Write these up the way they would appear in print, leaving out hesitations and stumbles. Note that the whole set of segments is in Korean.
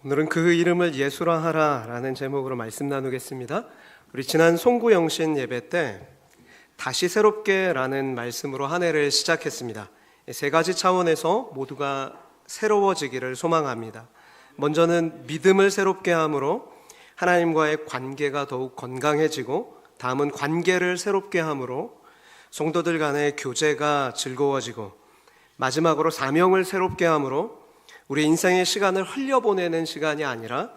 오늘은 그 이름을 예수라 하라 라는 제목으로 말씀 나누겠습니다. 우리 지난 송구영신 예배 때 다시 새롭게 라는 말씀으로 한 해를 시작했습니다. 세 가지 차원에서 모두가 새로워지기를 소망합니다. 먼저는 믿음을 새롭게 함으로 하나님과의 관계가 더욱 건강해지고, 다음은 관계를 새롭게 함으로 성도들 간의 교제가 즐거워지고, 마지막으로 사명을 새롭게 함으로 우리 인생의 시간을 흘려보내는 시간이 아니라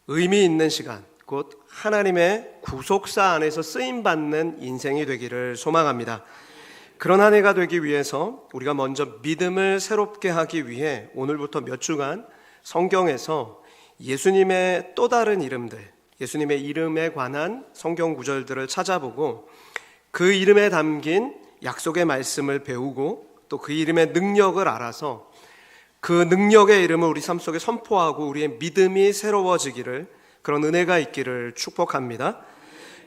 의미 있는 시간, 곧 하나님의 구속사 안에서 쓰임받는 인생이 되기를 소망합니다. 그런 한 해가 되기 위해서 우리가 먼저 믿음을 새롭게 하기 위해 오늘부터 몇 주간 성경에서 예수님의 또 다른 이름들, 예수님의 이름에 관한 성경 구절들을 찾아보고 그 이름에 담긴 약속의 말씀을 배우고 또 그 이름의 능력을 알아서 그 능력의 이름을 우리 삶 속에 선포하고 우리의 믿음이 새로워지기를, 그런 은혜가 있기를 축복합니다.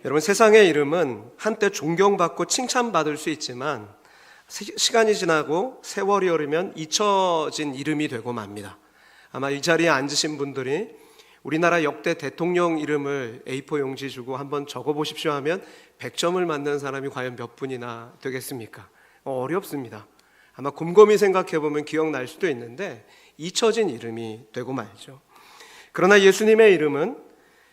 여러분, 세상의 이름은 한때 존경받고 칭찬받을 수 있지만 시간이 지나고 세월이 흐르면 잊혀진 이름이 되고 맙니다. 아마 이 자리에 앉으신 분들이 우리나라 역대 대통령 이름을 A4 용지 주고 한번 적어보십시오 하면 100점을 맞는 사람이 과연 몇 분이나 되겠습니까? 어렵습니다. 아마 곰곰이 생각해보면 기억날 수도 있는데 잊혀진 이름이 되고 말죠. 그러나 예수님의 이름은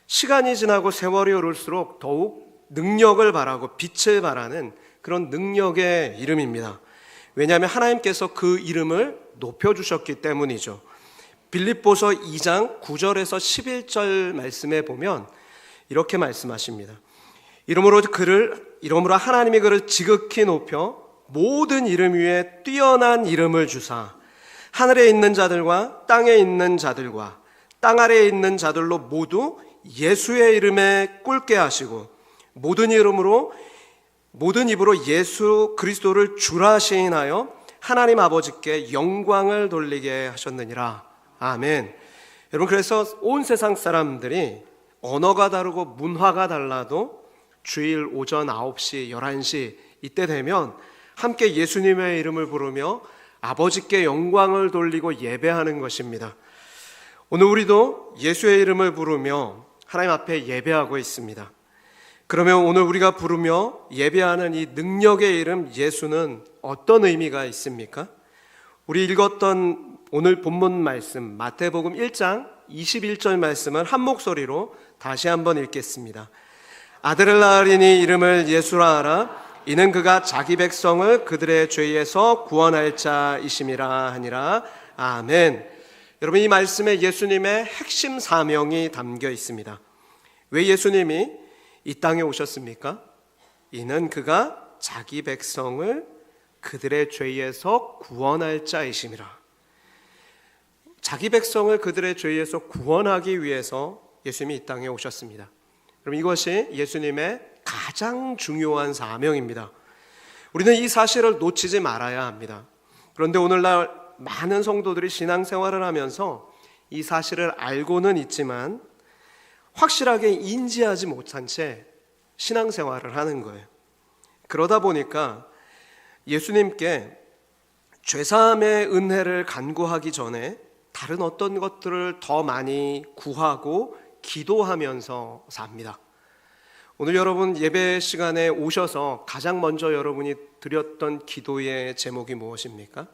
시간이 지나고 세월이 흐를수록 더욱 능력을 바라고 빛을 바라는 그런 능력의 이름입니다. 왜냐하면 하나님께서 그 이름을 높여주셨기 때문이죠. 빌립보서 2장 9절에서 11절 말씀에 보면 이렇게 말씀하십니다. 이러므로 하나님이 그를 지극히 높여 모든 이름 위에 뛰어난 이름을 주사 하늘에 있는 자들과 땅에 있는 자들과 땅 아래에 있는 자들로 모두 예수의 이름에 꿇게 하시고 모든 입으로 예수 그리스도를 주라 시인하여 하나님 아버지께 영광을 돌리게 하셨느니라. 아멘. 여러분, 그래서 온 세상 사람들이 언어가 다르고 문화가 달라도 주일 오전 9시, 11시 이때 되면 함께 예수님의 이름을 부르며 아버지께 영광을 돌리고 예배하는 것입니다. 오늘 우리도 예수의 이름을 부르며 하나님 앞에 예배하고 있습니다. 그러면 오늘 우리가 부르며 예배하는 이 능력의 이름 예수는 어떤 의미가 있습니까? 우리 읽었던 오늘 본문 말씀 마태복음 1장 21절 말씀을 한 목소리로 다시 한번 읽겠습니다. 아들을 낳으리니 이름을 예수라 하라. 이는 그가 자기 백성을 그들의 죄에서 구원할 자이심이라 하니라. 아멘. 여러분, 이 말씀에 예수님의 핵심 사명이 담겨 있습니다. 왜 예수님이 이 땅에 오셨습니까? 이는 그가 자기 백성을 그들의 죄에서 구원할 자이심이라. 자기 백성을 그들의 죄에서 구원하기 위해서 예수님이 이 땅에 오셨습니다. 그럼 이것이 예수님의 가장 중요한 사명입니다. 우리는 이 사실을 놓치지 말아야 합니다. 그런데 오늘날 많은 성도들이 신앙생활을 하면서 이 사실을 알고는 있지만 확실하게 인지하지 못한 채 신앙생활을 하는 거예요. 그러다 보니까 예수님께 죄사함의 은혜를 간구하기 전에 다른 어떤 것들을 더 많이 구하고 기도하면서 삽니다. 오늘 여러분 예배 시간에 오셔서 가장 먼저 여러분이 드렸던 기도의 제목이 무엇입니까?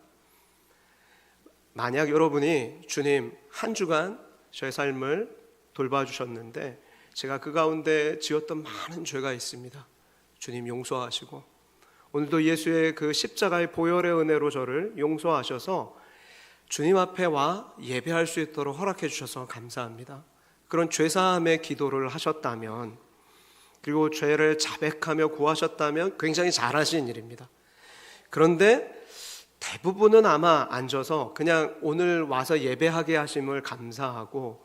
만약 여러분이 주님, 한 주간 저의 삶을 돌봐주셨는데 제가 그 가운데 지었던 많은 죄가 있습니다. 주님 용서하시고 오늘도 예수의 그 십자가의 보혈의 은혜로 저를 용서하셔서 주님 앞에 와 예배할 수 있도록 허락해 주셔서 감사합니다. 그런 죄사함의 기도를 하셨다면, 그리고 죄를 자백하며 구하셨다면 굉장히 잘하신 일입니다. 그런데 대부분은 아마 앉아서 그냥 오늘 와서 예배하게 하심을 감사하고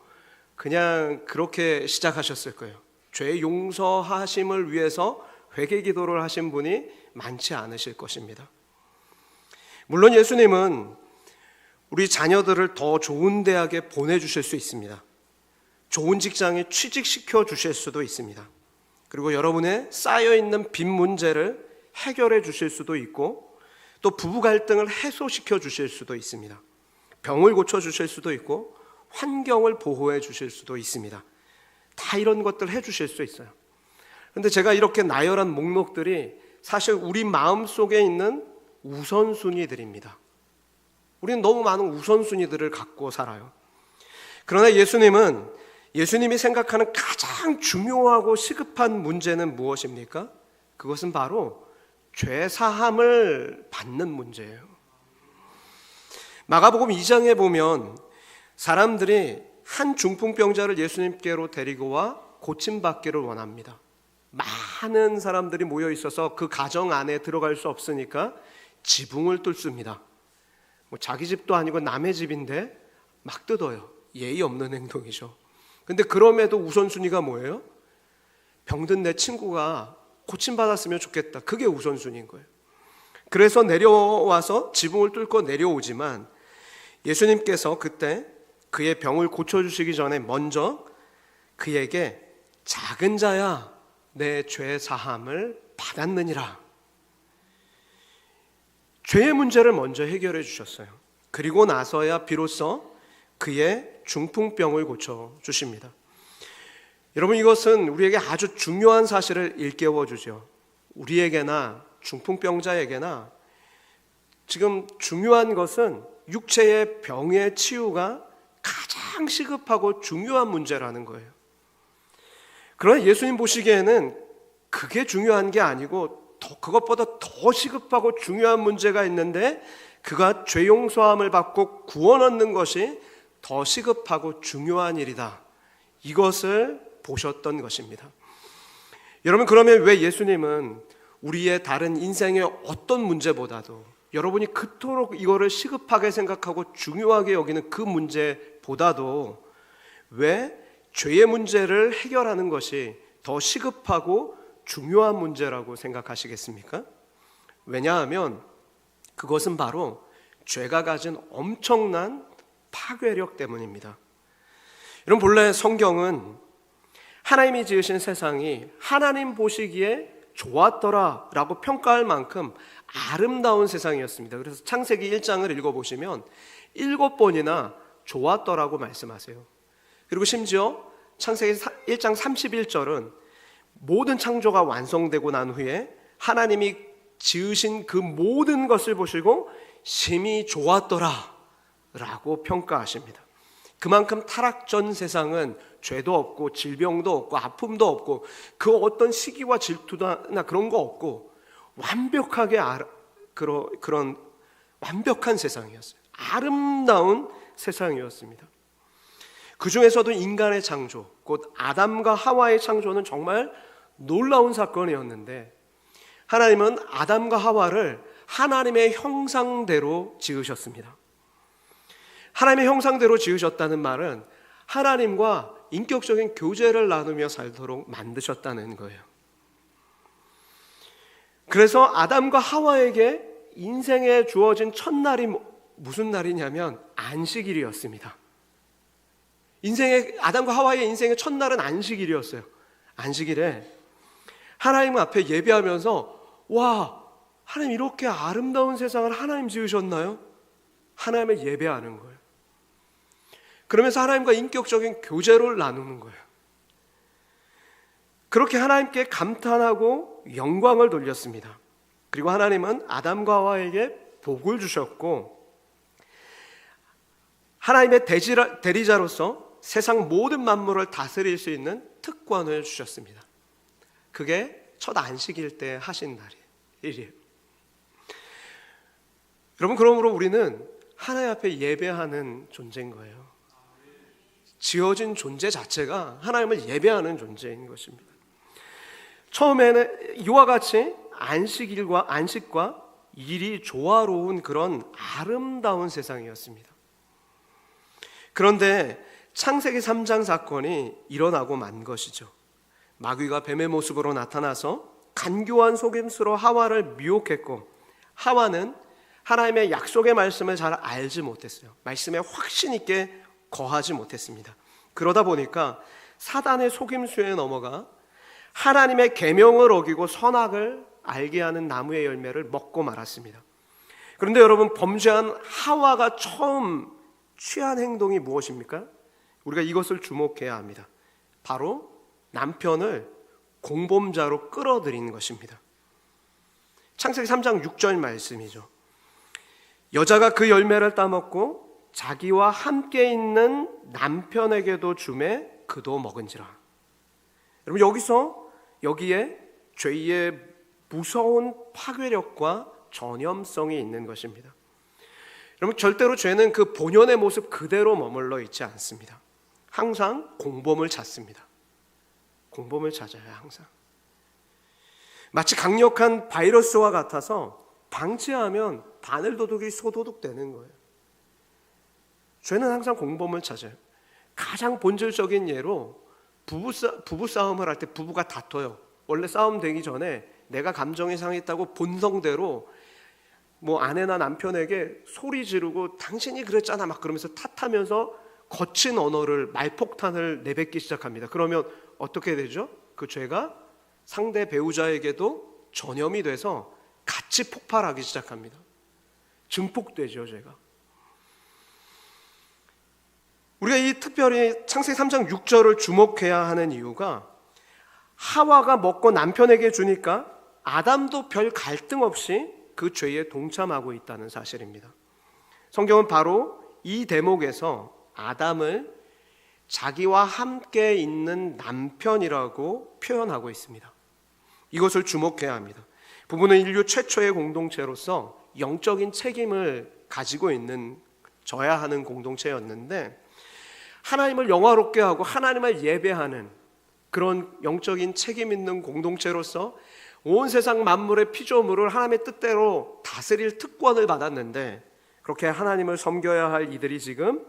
그냥 그렇게 시작하셨을 거예요. 죄 용서하심을 위해서 회개 기도를 하신 분이 많지 않으실 것입니다. 물론 예수님은 우리 자녀들을 더 좋은 대학에 보내주실 수 있습니다. 좋은 직장에 취직시켜 주실 수도 있습니다. 그리고 여러분의 쌓여있는 빚 문제를 해결해 주실 수도 있고, 또 부부 갈등을 해소시켜 주실 수도 있습니다. 병을 고쳐 주실 수도 있고, 환경을 보호해 주실 수도 있습니다. 다 이런 것들 해 주실 수 있어요. 그런데 제가 이렇게 나열한 목록들이 사실 우리 마음속에 있는 우선순위들입니다. 우리는 너무 많은 우선순위들을 갖고 살아요. 그러나 예수님이 생각하는 가장 중요하고 시급한 문제는 무엇입니까? 그것은 바로 죄 사함을 받는 문제예요. 마가복음 2장에 보면 사람들이 한 중풍병자를 예수님께로 데리고 와 고침받기를 원합니다. 많은 사람들이 모여 있어서 그 가정 안에 들어갈 수 없으니까 지붕을 뚫습니다. 자기 집도 아니고 남의 집인데 막 뜯어요. 예의 없는 행동이죠. 근데 그럼에도 우선순위가 뭐예요? 병든 내 친구가 고침받았으면 좋겠다. 그게 우선순위인 거예요. 그래서 내려와서 지붕을 뚫고 내려오지만 예수님께서 그때 그의 병을 고쳐주시기 전에 먼저 그에게 작은 자야 내 죄 사함을 받았느니라. 죄의 문제를 먼저 해결해 주셨어요. 그리고 나서야 비로소 그의 중풍병을 고쳐주십니다. 여러분, 이것은 우리에게 아주 중요한 사실을 일깨워 주죠. 우리에게나 중풍병자에게나 지금 중요한 것은 육체의 병의 치유가 가장 시급하고 중요한 문제라는 거예요. 그러나 예수님 보시기에는 그게 중요한 게 아니고 그것보다 더 시급하고 중요한 문제가 있는데 그가 죄 용서함을 받고 구원 얻는 것이 더 시급하고 중요한 일이다. 이것을 보셨던 것입니다. 여러분, 그러면 왜 예수님은 우리의 다른 인생의 어떤 문제보다도 여러분이 그토록 이거를 시급하게 생각하고 중요하게 여기는 그 문제보다도 왜 죄의 문제를 해결하는 것이 더 시급하고 중요한 문제라고 생각하시겠습니까? 왜냐하면 그것은 바로 죄가 가진 엄청난 파괴력 때문입니다. 여러분, 본래 성경은 하나님이 지으신 세상이 하나님 보시기에 좋았더라 라고 평가할 만큼 아름다운 세상이었습니다. 그래서 창세기 1장을 읽어보시면 7번이나 좋았더라고 말씀하세요. 그리고 심지어 창세기 1장 31절은 모든 창조가 완성되고 난 후에 하나님이 지으신 그 모든 것을 보시고 심히 좋았더라 라고 평가하십니다. 그만큼 타락전 세상은 죄도 없고 질병도 없고 아픔도 없고 그 어떤 시기와 질투나 그런 거 없고 완벽하게 그런 완벽한 세상이었어요. 아름다운 세상이었습니다. 그 중에서도 인간의 창조, 곧 아담과 하와의 창조는 정말 놀라운 사건이었는데 하나님은 아담과 하와를 하나님의 형상대로 지으셨습니다. 하나님의 형상대로 지으셨다는 말은 하나님과 인격적인 교제를 나누며 살도록 만드셨다는 거예요. 그래서 아담과 하와에게 인생에 주어진 첫날이 무슨 날이냐면 안식일이었습니다. 아담과 하와의 인생의 첫날은 안식일이었어요. 안식일에 하나님 앞에 예배하면서 와, 하나님 이렇게 아름다운 세상을 하나님 지으셨나요? 하나님을 예배하는 거예요. 그러면서 하나님과 인격적인 교제를 나누는 거예요. 그렇게 하나님께 감탄하고 영광을 돌렸습니다. 그리고 하나님은 아담과 하와에게 복을 주셨고 하나님의 대리자로서 세상 모든 만물을 다스릴 수 있는 특권을 주셨습니다. 그게 첫 안식일 때 하신 일이에요. 여러분, 그러므로 우리는 하나님 앞에 예배하는 존재인 거예요. 지어진 존재 자체가 하나님을 예배하는 존재인 것입니다. 처음에는 이와 같이 안식과 일이 조화로운 그런 아름다운 세상이었습니다. 그런데 창세기 3장 사건이 일어나고 만 것이죠. 마귀가 뱀의 모습으로 나타나서 간교한 속임수로 하와를 미혹했고 하와는 하나님의 약속의 말씀을 잘 알지 못했어요. 말씀에 확신 있게 거하지 못했습니다. 그러다 보니까 사단의 속임수에 넘어가 하나님의 계명을 어기고 선악을 알게 하는 나무의 열매를 먹고 말았습니다. 그런데 여러분, 범죄한 하와가 처음 취한 행동이 무엇입니까? 우리가 이것을 주목해야 합니다. 바로 남편을 공범자로 끌어들이는 것입니다. 창세기 3장 6절 말씀이죠. 여자가 그 열매를 따먹고 자기와 함께 있는 남편에게도 주매 그도 먹은지라. 여러분, 여기에 죄의 무서운 파괴력과 전염성이 있는 것입니다. 여러분, 절대로 죄는 그 본연의 모습 그대로 머물러 있지 않습니다. 항상 공범을 찾습니다. 공범을 찾아요, 항상. 마치 강력한 바이러스와 같아서 방치하면 바늘도둑이 소도둑되는 거예요. 죄는 항상 공범을 찾아요. 가장 본질적인 예로 부부싸움을 할 때 부부가 다퉈요. 원래 싸움 되기 전에 내가 감정이 상했다고 본성대로 뭐 아내나 남편에게 소리 지르고 당신이 그랬잖아 막 그러면서 탓하면서 거친 언어를, 말폭탄을 내뱉기 시작합니다. 그러면 어떻게 되죠? 그 죄가 상대 배우자에게도 전염이 돼서 같이 폭발하기 시작합니다. 증폭되죠, 죄가. 우리가 이 특별히 창세기 3장 6절을 주목해야 하는 이유가 하와가 먹고 남편에게 주니까 아담도 별 갈등 없이 그 죄에 동참하고 있다는 사실입니다. 성경은 바로 이 대목에서 아담을 자기와 함께 있는 남편이라고 표현하고 있습니다. 이것을 주목해야 합니다. 부부는 인류 최초의 공동체로서 영적인 책임을 가지고 져야 하는 공동체였는데, 하나님을 영화롭게 하고 하나님을 예배하는 그런 영적인 책임 있는 공동체로서 온 세상 만물의 피조물을 하나님의 뜻대로 다스릴 특권을 받았는데, 그렇게 하나님을 섬겨야 할 이들이 지금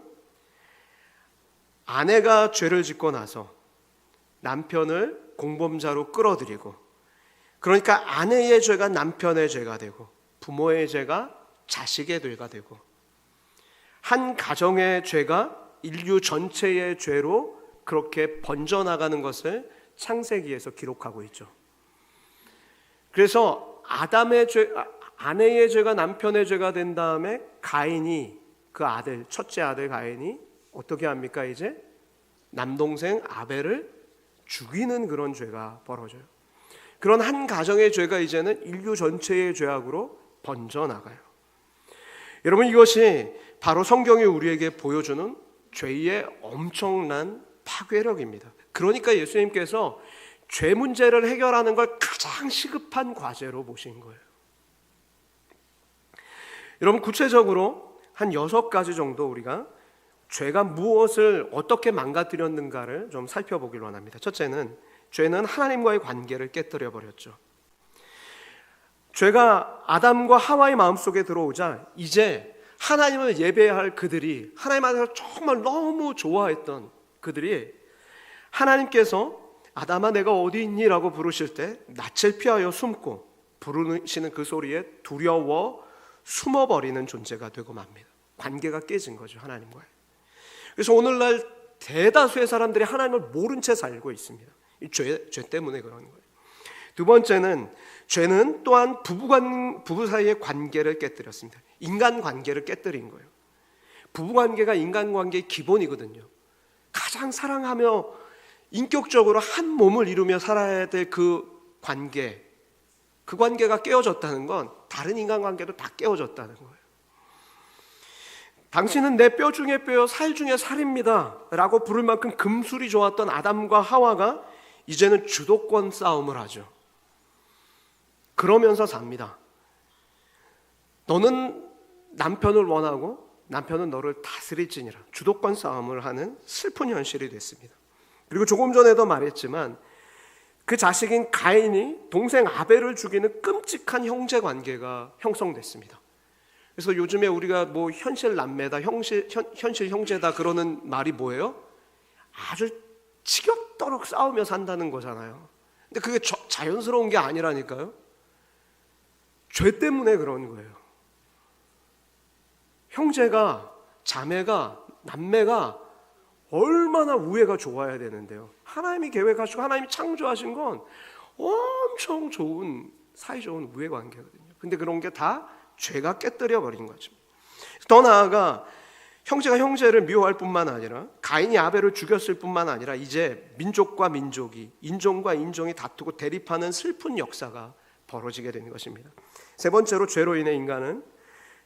아내가 죄를 짓고 나서 남편을 공범자로 끌어들이고, 그러니까 아내의 죄가 남편의 죄가 되고 부모의 죄가 자식의 죄가 되고 한 가정의 죄가 인류 전체의 죄로 그렇게 번져나가는 것을 창세기에서 기록하고 있죠. 그래서 아내의 죄가 남편의 죄가 된 다음에 가인이, 그 아들, 첫째 아들 가인이 어떻게 합니까? 이제 남동생 아벨을 죽이는 그런 죄가 벌어져요. 그런 한 가정의 죄가 이제는 인류 전체의 죄악으로 번져나가요. 여러분, 이것이 바로 성경이 우리에게 보여주는 죄의 엄청난 파괴력입니다. 그러니까 예수님께서 죄 문제를 해결하는 걸 가장 시급한 과제로 보신 거예요. 여러분, 구체적으로 한 6가지 정도 우리가 죄가 무엇을 어떻게 망가뜨렸는가를 좀 살펴보길 원합니다. 첫째는, 죄는 하나님과의 관계를 깨뜨려 버렸죠. 죄가 아담과 하와의 마음속에 들어오자 이제 하나님을 예배할 그들이, 하나님 안에서 정말 너무 좋아했던 그들이 하나님께서 아담아 내가 어디 있니? 라고 부르실 때 낯을 피하여 숨고 부르시는 그 소리에 두려워 숨어버리는 존재가 되고 맙니다. 관계가 깨진 거죠, 하나님과의. 그래서 오늘날 대다수의 사람들이 하나님을 모른 채 살고 있습니다. 이 죄 때문에 그런 거예요. 두 번째는, 죄는 또한 부부 사이의 관계를 깨뜨렸습니다. 인간관계를 깨뜨린 거예요. 부부관계가 인간관계의 기본이거든요. 가장 사랑하며 인격적으로 한 몸을 이루며 살아야 될 그 관계가 깨어졌다는 건 다른 인간관계도 다 깨어졌다는 거예요. 당신은 내 뼈 중에 뼈요 살 중에 살입니다 라고 부를 만큼 금술이 좋았던 아담과 하와가 이제는 주도권 싸움을 하죠. 그러면서 삽니다. 너는 남편을 원하고 남편은 너를 다스릴지니라. 주도권 싸움을 하는 슬픈 현실이 됐습니다. 그리고 조금 전에도 말했지만 그 자식인 가인이 동생 아벨을 죽이는 끔찍한 형제 관계가 형성됐습니다. 그래서 요즘에 우리가 뭐 현실 남매다, 현실 형제다 그러는 말이 뭐예요? 아주 지겹도록 싸우며 산다는 거잖아요. 근데 그게 자연스러운 게 아니라니까요. 죄 때문에 그런 거예요. 형제가, 자매가, 남매가 얼마나 우애가 좋아야 되는데요. 하나님이 계획하시고 하나님이 창조하신 건 엄청 좋은, 사이좋은 우애 관계거든요. 근데 그런 게 다 죄가 깨뜨려 버린 거죠. 더 나아가 형제가 형제를 미워할 뿐만 아니라 가인이 아벨을 죽였을 뿐만 아니라 이제 민족과 민족이, 인종과 인종이 다투고 대립하는 슬픈 역사가 벌어지게 되는 것입니다. 세 번째로 죄로 인해 인간은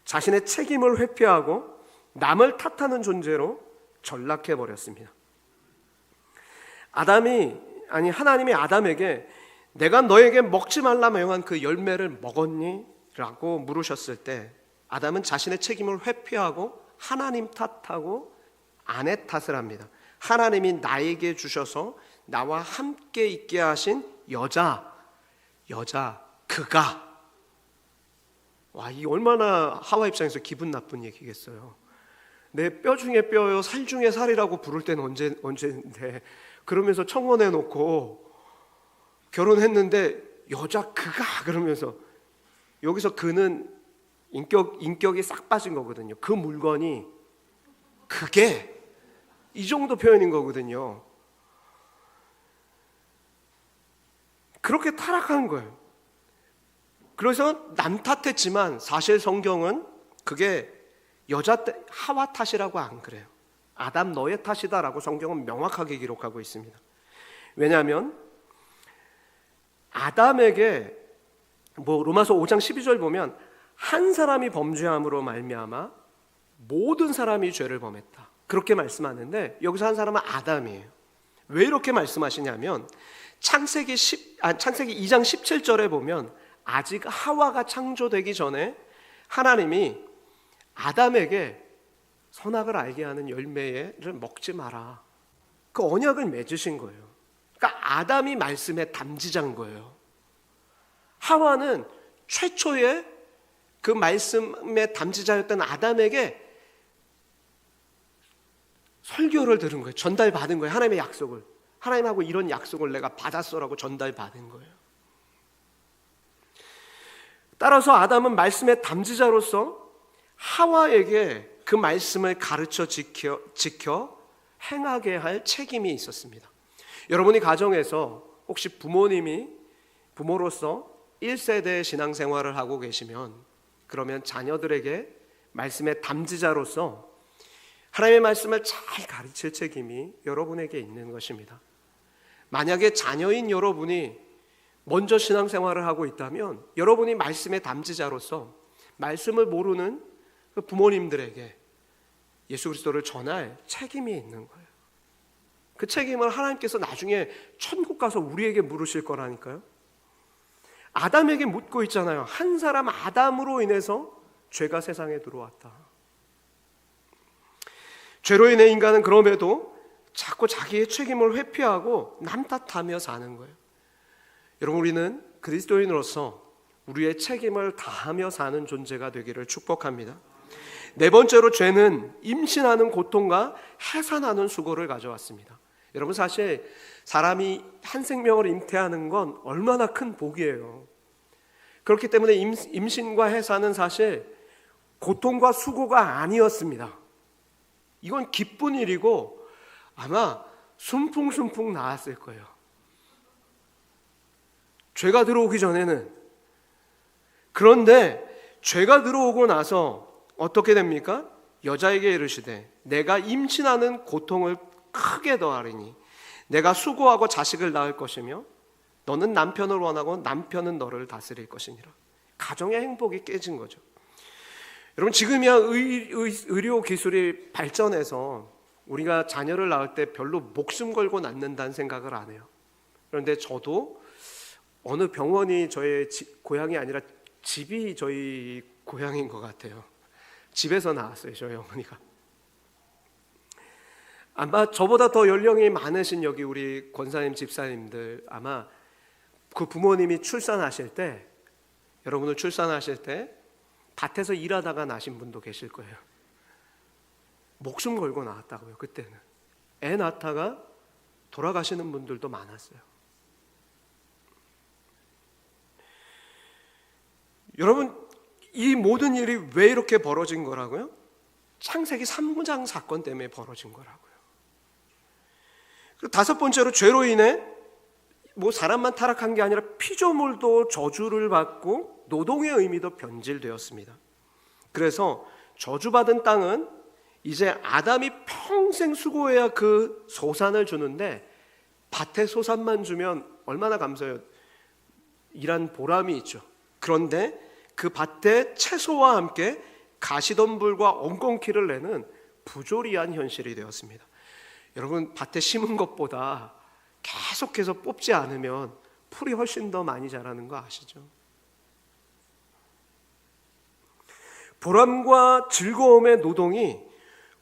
자신의 책임을 회피하고 남을 탓하는 존재로 전락해 버렸습니다. 하나님이 아담에게 내가 너에게 먹지 말라 명한 그 열매를 먹었니? 라고 물으셨을 때 아담은 자신의 책임을 회피하고 하나님 탓하고 아내 탓을 합니다. 하나님이 나에게 주셔서 나와 함께 있게 하신 여자 그가, 와, 이 얼마나 하와 입장에서 기분 나쁜 얘기겠어요. 내 뼈 중에 뼈요 살 중에 살이라고 부를 때는 언제인데, 그러면서 청혼해 놓고 결혼했는데 여자 그가 그러면서, 여기서 그는 인격이 싹 빠진 거거든요. 그 물건이 그게 이 정도 표현인 거거든요. 그렇게 타락한 거예요. 그래서 남 탓했지만 사실 성경은 그게 하와 탓이라고 안 그래요. 아담 너의 탓이다라고 성경은 명확하게 기록하고 있습니다. 왜냐하면 아담에게 로마서 5장 12절 보면 한 사람이 범죄함으로 말미암아 모든 사람이 죄를 범했다, 그렇게 말씀하는데 여기서 한 사람은 아담이에요. 왜 이렇게 말씀하시냐면 창세기 2장 17절에 보면 아직 하와가 창조되기 전에 하나님이 아담에게 선악을 알게 하는 열매를 먹지 마라, 그 언약을 맺으신 거예요. 그러니까 아담이 말씀의 담지자인 거예요. 하와는 최초의 그 말씀의 담지자였던 아담에게 설교를 들은 거예요. 전달받은 거예요. 하나님의 약속을, 하나님하고 이런 약속을 내가 받았어라고 전달받은 거예요. 따라서 아담은 말씀의 담지자로서 하와에게 그 말씀을 가르쳐 지켜 행하게 할 책임이 있었습니다. 여러분이 가정에서 혹시 부모로서 1세대 신앙생활을 하고 계시면, 그러면 자녀들에게 말씀의 담지자로서 하나님의 말씀을 잘 가르칠 책임이 여러분에게 있는 것입니다. 만약에 자녀인 여러분이 먼저 신앙생활을 하고 있다면 여러분이 말씀의 담지자로서 말씀을 모르는 그 부모님들에게 예수 그리스도를 전할 책임이 있는 거예요. 그 책임을 하나님께서 나중에 천국 가서 우리에게 물으실 거라니까요. 아담에게 묻고 있잖아요. 한 사람 아담으로 인해서 죄가 세상에 들어왔다. 죄로 인해 인간은 그럼에도 자꾸 자기의 책임을 회피하고 남 탓하며 사는 거예요. 여러분, 우리는 그리스도인으로서 우리의 책임을 다하며 사는 존재가 되기를 축복합니다. 네 번째로 죄는 임신하는 고통과 해산하는 수고를 가져왔습니다. 여러분, 사실 사람이 한 생명을 잉태하는 건 얼마나 큰 복이에요. 그렇기 때문에 임신과 해산은 사실 고통과 수고가 아니었습니다. 이건 기쁜 일이고 아마 순풍순풍 나았을 거예요. 죄가 들어오기 전에는. 그런데 죄가 들어오고 나서 어떻게 됩니까? 여자에게 이르시되 내가 임신하는 고통을 크게 더하리니 내가 수고하고 자식을 낳을 것이며 너는 남편을 원하고 남편은 너를 다스릴 것이니라. 가정의 행복이 깨진 거죠. 여러분, 지금이야 의료 기술이 발전해서 우리가 자녀를 낳을 때 별로 목숨 걸고 낳는다는 생각을 안 해요. 그런데 저도 어느 병원이 저의 고향이 아니라 집이 저희 고향인 것 같아요. 집에서 나왔어요, 저희 어머니가. 아마 저보다 더 연령이 많으신 여기 우리 권사님 집사님들, 아마 그 부모님이 출산하실 때, 여러분을 출산하실 때 밭에서 일하다가 나신 분도 계실 거예요. 목숨 걸고 나왔다고요. 그때는 애 낳다가 돌아가시는 분들도 많았어요. 여러분, 이 모든 일이 왜 이렇게 벌어진 거라고요? 창세기 3장 사건 때문에 벌어진 거라고요. 그리고 다섯 번째로 죄로 인해 사람만 타락한 게 아니라 피조물도 저주를 받고 노동의 의미도 변질되었습니다. 그래서 저주받은 땅은 이제 아담이 평생 수고해야 그 소산을 주는데 밭의 소산만 주면 얼마나 감사해요. 일한 보람이 있죠. 그런데 그 밭의 채소와 함께 가시덤불과 엉겅퀴를 내는 부조리한 현실이 되었습니다. 여러분, 밭에 심은 것보다 계속해서 뽑지 않으면 풀이 훨씬 더 많이 자라는 거 아시죠? 보람과 즐거움의 노동이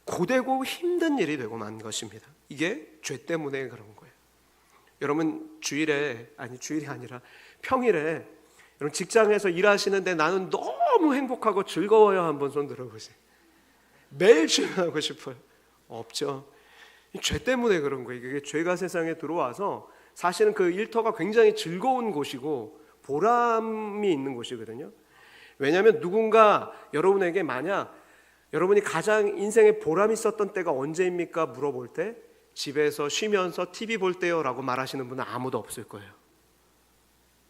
고되고 힘든 일이 되고 만 것입니다. 이게 죄 때문에 그런 거예요. 여러분, 주일이 아니라 평일에 여러분 직장에서 일하시는데 나는 너무 행복하고 즐거워요. 한번 손 들어보세요. 매일 출근하고 싶어요. 없죠. 죄 때문에 그런 거예요. 이게 죄가 세상에 들어와서 사실은 그 일터가 굉장히 즐거운 곳이고 보람이 있는 곳이거든요. 왜냐하면 누군가 여러분에게 만약 여러분이 가장 인생에 보람 있었던 때가 언제입니까? 물어볼 때 집에서 쉬면서 TV 볼 때요 라고 말하시는 분은 아무도 없을 거예요.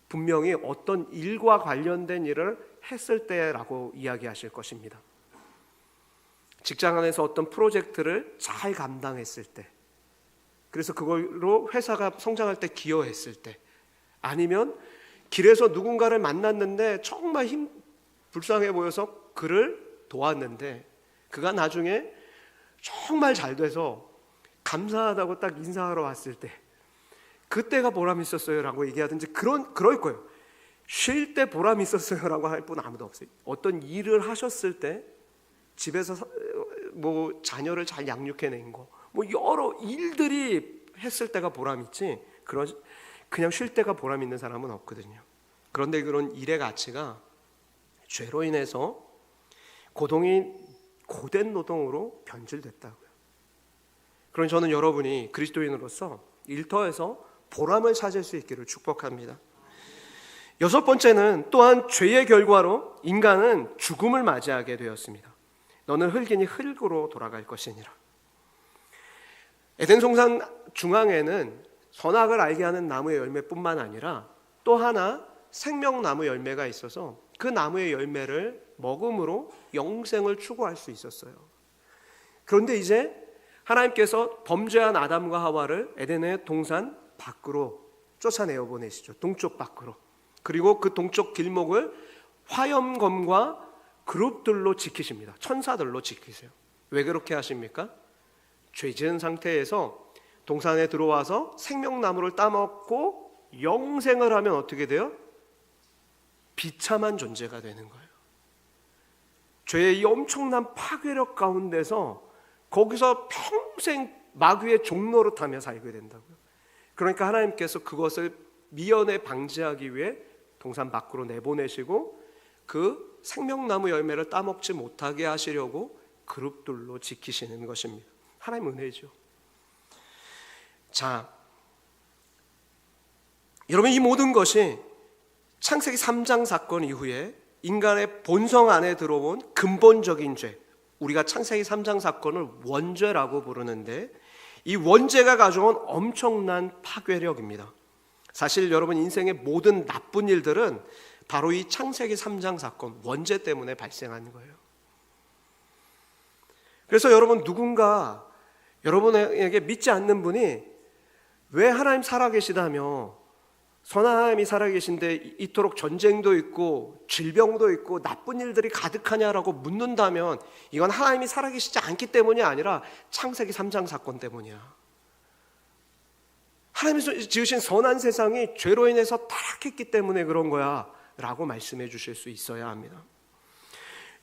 분명히 어떤 일과 관련된 일을 했을 때라고 이야기하실 것입니다. 직장 안에서 어떤 프로젝트를 잘 감당했을 때, 그래서 그걸로 회사가 성장할 때 기여했을 때, 아니면 길에서 누군가를 만났는데 정말 불쌍해 보여서 그를 도왔는데 그가 나중에 정말 잘 돼서 감사하다고 딱 인사하러 왔을 때 그때가 보람 있었어요 라고 얘기하든지 그럴 거예요. 쉴 때 보람 있었어요 라고 할 분 아무도 없어요. 어떤 일을 하셨을 때 집에서 뭐 자녀를 잘 양육해낸 거, 뭐 여러 일들이 했을 때가 보람 있지 그냥 쉴 때가 보람 있는 사람은 없거든요. 그런데 그런 일의 가치가 죄로 인해서 고된 노동으로 변질됐다고요. 그럼 저는 여러분이 그리스도인으로서 일터에서 보람을 찾을 수 있기를 축복합니다. 여섯 번째는 또한 죄의 결과로 인간은 죽음을 맞이하게 되었습니다. 너는 흙이니 흙으로 돌아갈 것이니라. 에덴 동산 중앙에는 선악을 알게 하는 나무의 열매뿐만 아니라 또 하나 생명나무 열매가 있어서 그 나무의 열매를 먹음으로 영생을 추구할 수 있었어요. 그런데 이제 하나님께서 범죄한 아담과 하와를 에덴의 동산 밖으로 쫓아내어 보내시죠. 동쪽 밖으로. 그리고 그 동쪽 길목을 화염검과 그룹들로 지키십니다. 천사들로 지키세요. 왜 그렇게 하십니까? 죄 지은 상태에서 동산에 들어와서 생명나무를 따먹고 영생을 하면 어떻게 돼요? 비참한 존재가 되는 거예요. 죄의 이 엄청난 파괴력 가운데서 거기서 평생 마귀의 종노릇하며 살게 된다고요. 그러니까 하나님께서 그것을 미연에 방지하기 위해 동산 밖으로 내보내시고 그 생명나무 열매를 따먹지 못하게 하시려고 그룹들로 지키시는 것입니다. 하나님 은혜죠. 자, 여러분, 이 모든 것이 창세기 3장 사건 이후에 인간의 본성 안에 들어온 근본적인 죄, 우리가 창세기 3장 사건을 원죄라고 부르는데 이 원죄가 가져온 엄청난 파괴력입니다. 사실 여러분 인생의 모든 나쁜 일들은 바로 이 창세기 3장 사건, 원죄 때문에 발생한 거예요. 그래서 여러분, 누군가 여러분에게 믿지 않는 분이 왜 하나님 살아계시다며, 선한 하나님이 살아계신데 이토록 전쟁도 있고 질병도 있고 나쁜 일들이 가득하냐라고 묻는다면 이건 하나님이 살아계시지 않기 때문이 아니라 창세기 3장 사건 때문이야. 하나님이 지으신 선한 세상이 죄로 인해서 타락했기 때문에 그런 거야 라고 말씀해 주실 수 있어야 합니다.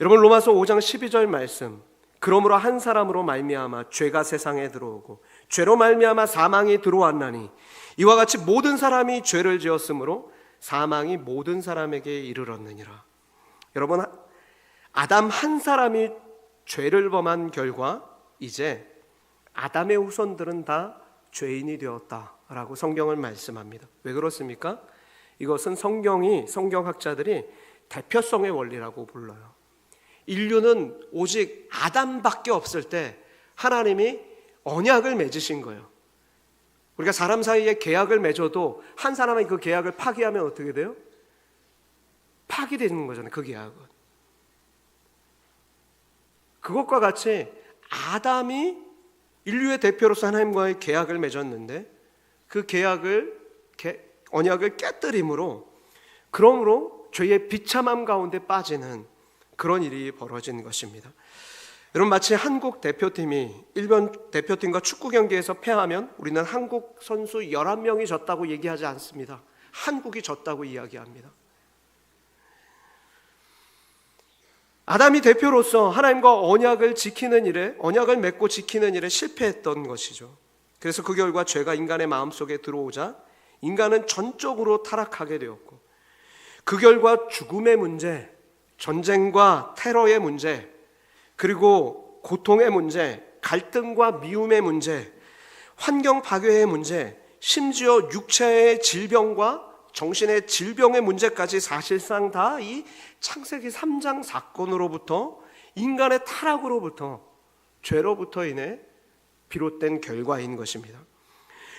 여러분, 로마서 5장 12절 말씀, 그러므로 한 사람으로 말미암아 죄가 세상에 들어오고 죄로 말미암아 사망이 들어왔나니 이와 같이 모든 사람이 죄를 지었으므로 사망이 모든 사람에게 이르렀느니라. 여러분, 아담 한 사람이 죄를 범한 결과 이제 아담의 후손들은 다 죄인이 되었다라고 성경을 말씀합니다. 왜 그렇습니까? 이것은 성경학자들이 대표성의 원리라고 불러요. 인류는 오직 아담밖에 없을 때 하나님이 언약을 맺으신 거예요. 우리가 사람 사이에 계약을 맺어도 한 사람이 그 계약을 파기하면 어떻게 돼요? 파기되는 거잖아요. 그 계약은. 그것과 같이 아담이 인류의 대표로서 하나님과의 계약을 맺었는데 그 언약을 깨뜨림으로, 그러므로 죄의 비참함 가운데 빠지는 그런 일이 벌어진 것입니다. 여러분, 마치 한국 대표팀이 일본 대표팀과 축구 경기에서 패하면 우리는 한국 선수 11명이 졌다고 얘기하지 않습니다. 한국이 졌다고 이야기합니다. 아담이 대표로서 하나님과 언약을 맺고 지키는 일에 실패했던 것이죠. 그래서 그 결과 죄가 인간의 마음속에 들어오자 인간은 전적으로 타락하게 되었고, 그 결과 죽음의 문제, 전쟁과 테러의 문제, 그리고 고통의 문제, 갈등과 미움의 문제, 환경 파괴의 문제, 심지어 육체의 질병과 정신의 질병의 문제까지 사실상 다 이 창세기 3장 사건으로부터, 인간의 타락으로부터, 죄로부터 인해 비롯된 결과인 것입니다.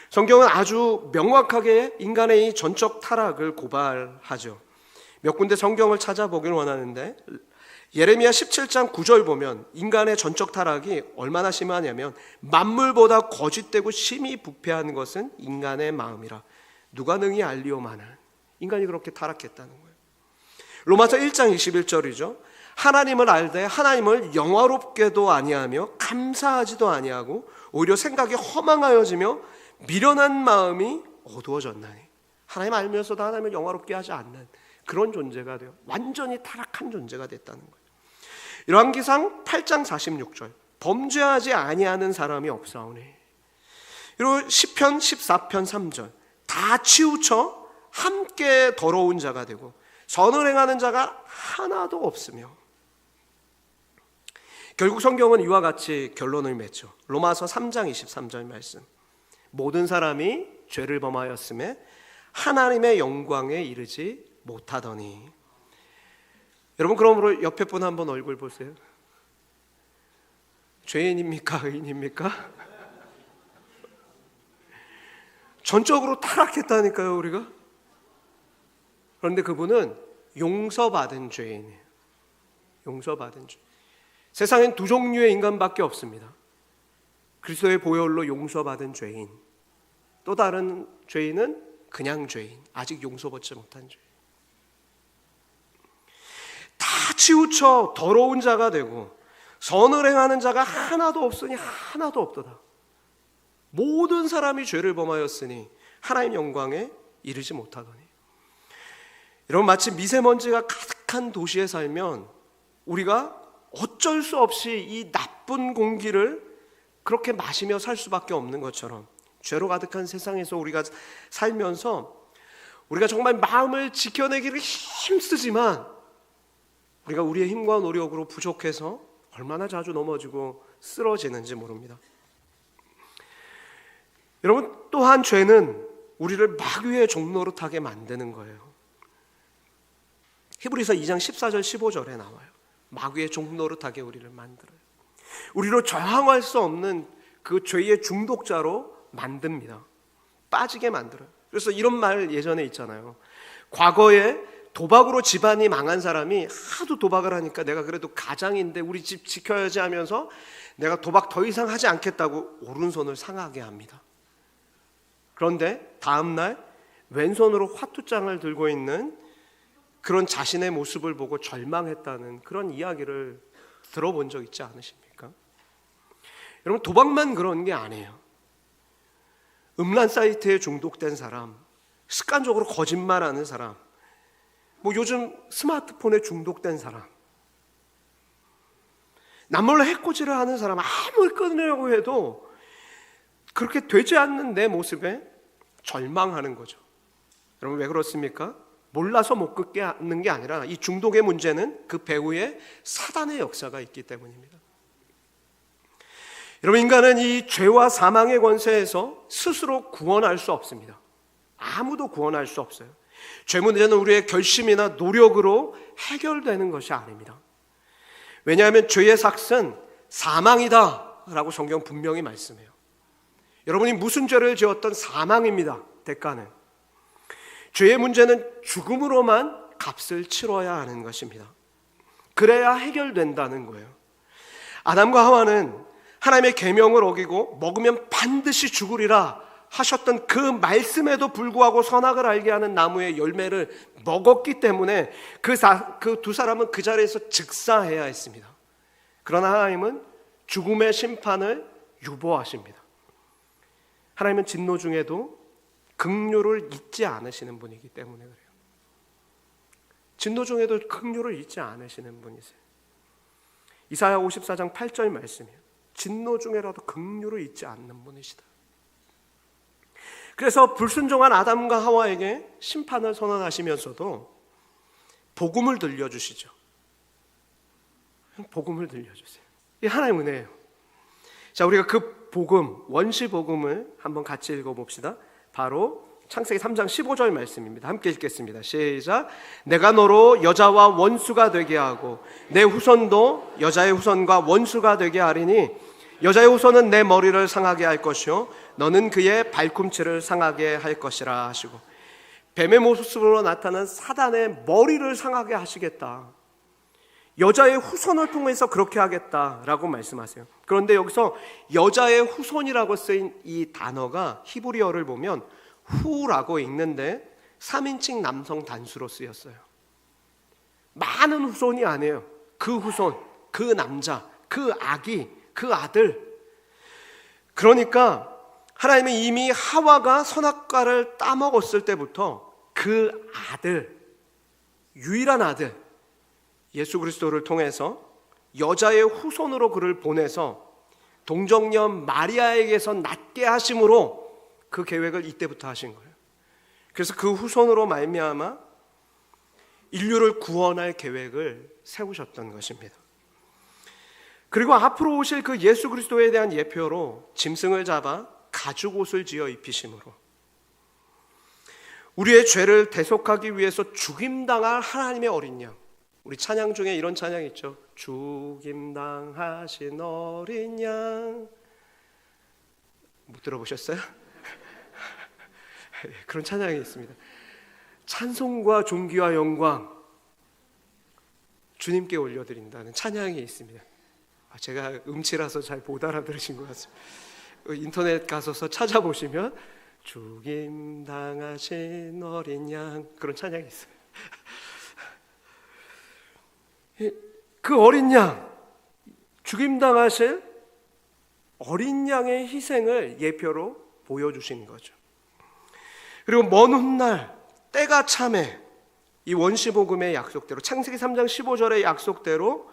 성경은 아주 명확하게 인간의 이 전적 타락을 고발하죠. 몇 군데 성경을 찾아보길 원하는데, 예레미야 17장 9절 보면 인간의 전적 타락이 얼마나 심하냐면, 만물보다 거짓되고 심히 부패한 것은 인간의 마음이라 누가 능히 알리오마는. 인간이 그렇게 타락했다는 거예요. 로마서 1장 21절이죠. 하나님을 알되 하나님을 영화롭게도 아니하며 감사하지도 아니하고 오히려 생각이 허망하여지며 미련한 마음이 어두워졌나니. 하나님 알면서도 하나님을 영화롭게 하지 않는 그런 존재가 돼요. 완전히 타락한 존재가 됐다는 거예요. 열왕기상 8장 46절, 범죄하지 아니하는 사람이 없사오니. 그리고 시편 14편 3절, 다 치우쳐 함께 더러운 자가 되고 선을 행하는 자가 하나도 없으며. 결국 성경은 이와 같이 결론을 맺죠. 로마서 3장 23절 말씀, 모든 사람이 죄를 범하였음에 하나님의 영광에 이르지 못하더니. 여러분, 그러므로 옆에 분 한번 얼굴 보세요. 죄인입니까? 의인입니까? 전적으로 타락했다니까요, 우리가. 그런데 그분은 용서받은 죄인이에요. 용서받은 죄인. 세상엔 두 종류의 인간밖에 없습니다. 그리스도의 보혈로 용서받은 죄인, 또 다른 죄인은 그냥 죄인, 아직 용서받지 못한 죄인. 다 치우쳐 더러운 자가 되고 선을 행하는 자가 하나도 없으니 하나도 없도다. 모든 사람이 죄를 범하였으니 하나님 영광에 이르지 못하더니. 여러분, 마치 미세먼지가 가득한 도시에 살면 우리가 어쩔 수 없이 이 나쁜 공기를 그렇게 마시며 살 수밖에 없는 것처럼, 죄로 가득한 세상에서 우리가 살면서 우리가 정말 마음을 지켜내기를 힘쓰지만 우리가 우리의 힘과 노력으로 부족해서 얼마나 자주 넘어지고 쓰러지는지 모릅니다. 여러분, 또한 죄는 우리를 마귀의 종노릇하게 만드는 거예요. 히브리서 2장 14절 15절에 나와요. 마귀의 종노릇하게 우리를 만들어요. 우리로 저항할 수 없는 그 죄의 중독자로 만듭니다. 빠지게 만들어요. 그래서 이런 말 예전에 있잖아요. 과거에 도박으로 집안이 망한 사람이 하도 도박을 하니까 내가 그래도 가장인데 우리 집 지켜야지 하면서 내가 도박 더 이상 하지 않겠다고 오른손을 상하게 합니다. 그런데 다음날 왼손으로 화투장을 들고 있는 그런 자신의 모습을 보고 절망했다는 그런 이야기를 들어본 적 있지 않으십니까? 여러분, 도박만 그런 게 아니에요. 음란 사이트에 중독된 사람, 습관적으로 거짓말하는 사람, 요즘 스마트폰에 중독된 사람, 남몰래 해코지를 하는 사람, 아무리 끊으려고 해도 그렇게 되지 않는 내 모습에 절망하는 거죠. 여러분, 왜 그렇습니까? 몰라서 못 끊게 하는 게 아니라 이 중독의 문제는 그 배후에 사단의 역사가 있기 때문입니다. 여러분, 인간은 이 죄와 사망의 권세에서 스스로 구원할 수 없습니다. 아무도 구원할 수 없어요. 죄 문제는 우리의 결심이나 노력으로 해결되는 것이 아닙니다. 왜냐하면 죄의 삭은 사망이다 라고 성경 분명히 말씀해요. 여러분이 무슨 죄를 지었던 사망입니다. 대가는. 죄의 문제는 죽음으로만 값을 치러야 하는 것입니다. 그래야 해결된다는 거예요. 아담과 하와는 하나님의 계명을 어기고 먹으면 반드시 죽으리라 하셨던 그 말씀에도 불구하고 선악을 알게 하는 나무의 열매를 먹었기 때문에 그 두 사람은 그 자리에서 즉사해야 했습니다. 그러나 하나님은 죽음의 심판을 유보하십니다. 하나님은 진노 중에도 긍휼을 잊지 않으시는 분이기 때문에 그래요. 진노 중에도 긍휼을 잊지 않으시는 분이세요. 이사야 54장 8절 말씀이에요. 진노 중에라도 긍휼을 잊지 않는 분이시다. 그래서 불순종한 아담과 하와에게 심판을 선언하시면서도 복음을 들려주시죠. 복음을 들려주세요. 이게 하나님의 은혜예요. 자, 우리가 그 복음, 원시 복음을 한번 같이 읽어봅시다. 바로 창세기 3장 15절 말씀입니다. 함께 읽겠습니다. 시작. 내가 너로 여자와 원수가 되게 하고 내 후손도 여자의 후손과 원수가 되게 하리니 여자의 후손은 내 머리를 상하게 할 것이요 너는 그의 발꿈치를 상하게 할 것이라 하시고, 뱀의 모습으로 나타난 사단의 머리를 상하게 하시겠다, 여자의 후손을 통해서 그렇게 하겠다라고 말씀하세요. 그런데 여기서 여자의 후손이라고 쓰인 이 단어가 히브리어를 보면 후라고 읽는데 3인칭 남성 단수로 쓰였어요. 많은 후손이 아니에요. 그 후손, 그 남자, 그 아기, 그 아들. 그러니까 하나님은 이미 하와가 선악과를 따먹었을 때부터 그 아들, 유일한 아들 예수 그리스도를 통해서 여자의 후손으로 그를 보내서 동정녀 마리아에게서 낫게 하심으로 그 계획을 이때부터 하신 거예요. 그래서 그 후손으로 말미암아 인류를 구원할 계획을 세우셨던 것입니다. 그리고 앞으로 오실 그 예수 그리스도에 대한 예표로 짐승을 잡아 가죽옷을 지어 입히심으로 우리의 죄를 대속하기 위해서 죽임당할 하나님의 어린 양. 우리 찬양 중에 이런 찬양 있죠. 죽임당하신 어린 양. 못 들어보셨어요? 그런 찬양이 있습니다. 찬송과 존귀와 영광 주님께 올려드린다는 찬양이 있습니다. 제가 음치라서 잘 못 알아들으신 것 같습니다. 인터넷 가셔서 찾아보시면 죽임당하신 어린 양, 그런 찬양이 있어요. 그 어린 양, 죽임당하실 어린 양의 희생을 예표로 보여주신 거죠. 그리고 먼 훗날 때가 참에 이 원시복음의 약속대로, 창세기 3장 15절의 약속대로